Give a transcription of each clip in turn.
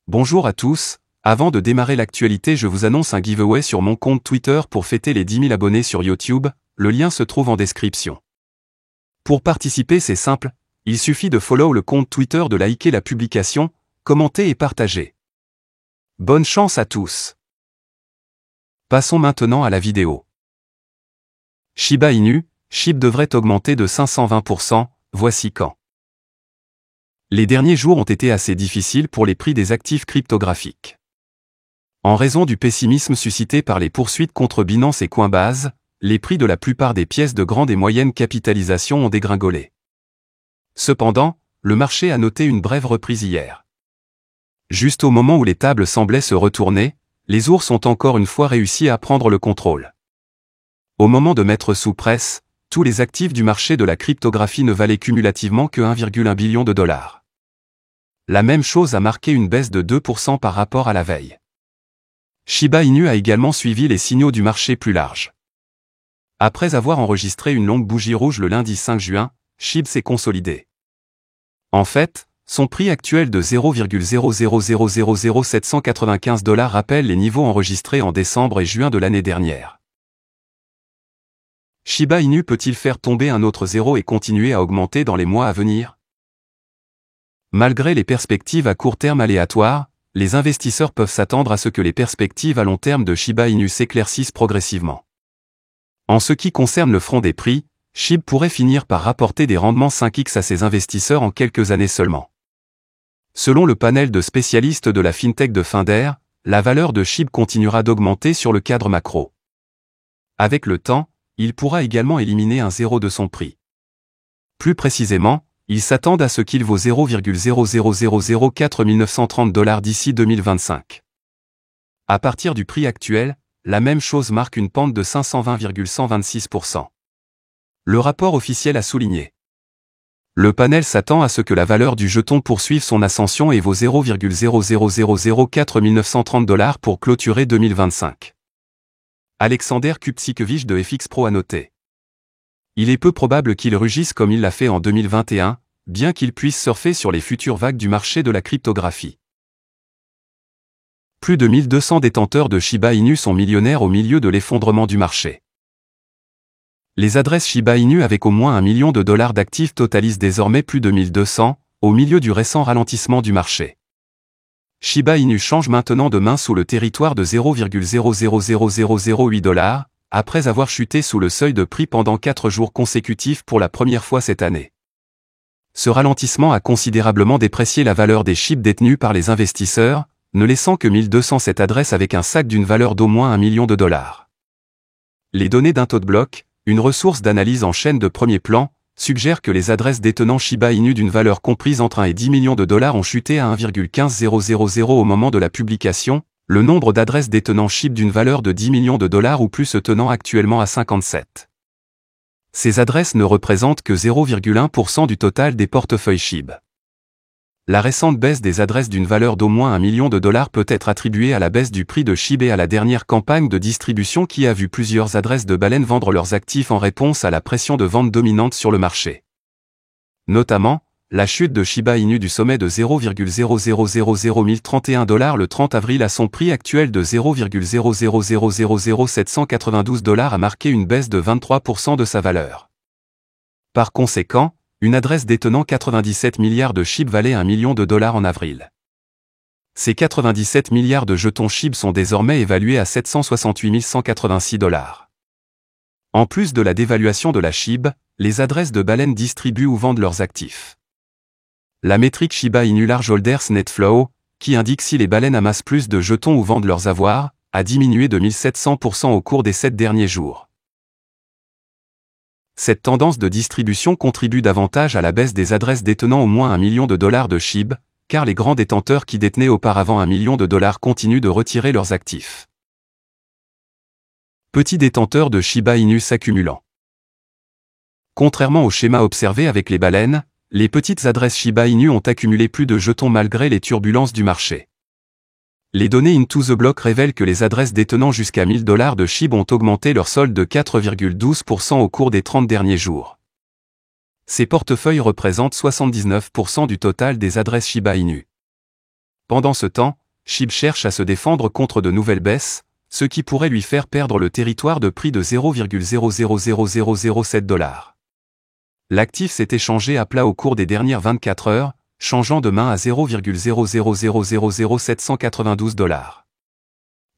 Bonjour à tous, avant de démarrer l'actualité je vous annonce un giveaway sur mon compte Twitter pour fêter les 10 000 abonnés sur YouTube, le lien se trouve en description. Pour participer c'est simple, il suffit de follow le compte Twitter, de liker la publication, commenter et partager. Bonne chance à tous. Passons maintenant à la vidéo. Shiba Inu, SHIB devrait augmenter de 520%, voici quand. Les derniers jours ont été assez difficiles pour les prix des actifs cryptographiques. En raison du pessimisme suscité par les poursuites contre Binance et Coinbase, les prix de la plupart des pièces de grande et moyenne capitalisation ont dégringolé. Cependant, le marché a noté une brève reprise hier. Juste au moment où les tables semblaient se retourner, les ours ont encore une fois réussi à prendre le contrôle. Au moment de mettre sous presse, tous les actifs du marché de la cryptographie ne valaient cumulativement que 1,1 billion de dollars. La même chose a marqué une baisse de 2% par rapport à la veille. Shiba Inu a également suivi les signaux du marché plus large. Après avoir enregistré une longue bougie rouge le lundi 5 juin, SHIB s'est consolidé. En fait, son prix actuel de 0,0000795 $ rappelle les niveaux enregistrés en décembre et juin de l'année dernière. Shiba Inu peut-il faire tomber un autre zéro et continuer à augmenter dans les mois à venir? Malgré les perspectives à court terme aléatoires, les investisseurs peuvent s'attendre à ce que les perspectives à long terme de Shiba Inu s'éclaircissent progressivement. En ce qui concerne le front des prix, SHIB pourrait finir par rapporter des rendements 5x à ses investisseurs en quelques années seulement. Selon le panel de spécialistes de la fintech de Finder, la valeur de SHIB continuera d'augmenter sur le cadre macro. Avec le temps, il pourra également éliminer un zéro de son prix. Plus précisément, ils s'attendent à ce qu'il vaut 0,00004 930 $ d'ici 2025. À partir du prix actuel, la même chose marque une pente de 520,126%. Le rapport officiel a souligné. Le panel s'attend à ce que la valeur du jeton poursuive son ascension et vaut 0,00004 930 $ pour clôturer 2025. Alexander Kupčíkovič de FX Pro a noté. Il est peu probable qu'il rugisse comme il l'a fait en 2021, bien qu'il puisse surfer sur les futures vagues du marché de la cryptographie. Plus de 1200 détenteurs de Shiba Inu sont millionnaires au milieu de l'effondrement du marché. Les adresses Shiba Inu avec au moins $1 million d'actifs totalisent désormais plus de 1200, au milieu du récent ralentissement du marché. Shiba Inu change maintenant de main sous le territoire de 0,00008 $, après avoir chuté sous le seuil de prix pendant 4 jours consécutifs pour la première fois cette année. Ce ralentissement a considérablement déprécié la valeur des SHIB détenus par les investisseurs, ne laissant que 1207 adresses avec un sac d'une valeur d'au moins $1 million. Les données d'Intotblock, une ressource d'analyse en chaîne de premier plan, suggère que les adresses détenant Shiba Inu d'une valeur comprise entre 1 et 10 millions de dollars ont chuté à 1,15000 au moment de la publication, le nombre d'adresses détenant SHIB d'une valeur de 10 millions de dollars ou plus se tenant actuellement à 57. Ces adresses ne représentent que 0,1% du total des portefeuilles SHIB. La récente baisse des adresses d'une valeur d'au moins $1 million peut être attribuée à la baisse du prix de SHIB et à la dernière campagne de distribution qui a vu plusieurs adresses de baleines vendre leurs actifs en réponse à la pression de vente dominante sur le marché. Notamment, la chute de Shiba Inu du sommet de 0,0001031 $ le 30 avril à son prix actuel de 0,0000792 $ a marqué une baisse de 23% de sa valeur. Par conséquent, une adresse détenant 97 milliards de SHIB valait $1 million en avril. Ces 97 milliards de jetons SHIB sont désormais évalués à 768 186 $. En plus de la dévaluation de la SHIB, les adresses de baleines distribuent ou vendent leurs actifs. La métrique Shiba Inu Large Holders Net Flow, qui indique si les baleines amassent plus de jetons ou vendent leurs avoirs, a diminué de 1700% au cours des 7 derniers jours. Cette tendance de distribution contribue davantage à la baisse des adresses détenant au moins $1 million de SHIB, car les grands détenteurs qui détenaient auparavant $1 million continuent de retirer leurs actifs. Petits détenteurs de Shiba Inu s'accumulant. Contrairement au schéma observé avec les baleines, les petites adresses Shiba Inu ont accumulé plus de jetons malgré les turbulences du marché. Les données Into the Block révèlent que les adresses détenant jusqu'à $1000 de SHIB ont augmenté leur solde de 4,12% au cours des 30 derniers jours. Ces portefeuilles représentent 79% du total des adresses Shiba Inu. Pendant ce temps, SHIB cherche à se défendre contre de nouvelles baisses, ce qui pourrait lui faire perdre le territoire de prix de 0,000007 $. L'actif s'est échangé à plat au cours des dernières 24 heures, changeant de main à 0,0000792 $.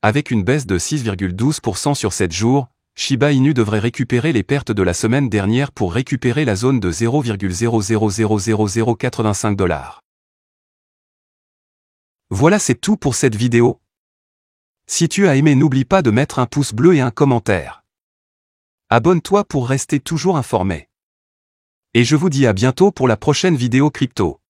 Avec une baisse de 6,12% sur 7 jours, Shiba Inu devrait récupérer les pertes de la semaine dernière pour récupérer la zone de 0,000085 $. Voilà, c'est tout pour cette vidéo. Si tu as aimé, n'oublie pas de mettre un pouce bleu et un commentaire. Abonne-toi pour rester toujours informé. Et je vous dis à bientôt pour la prochaine vidéo crypto.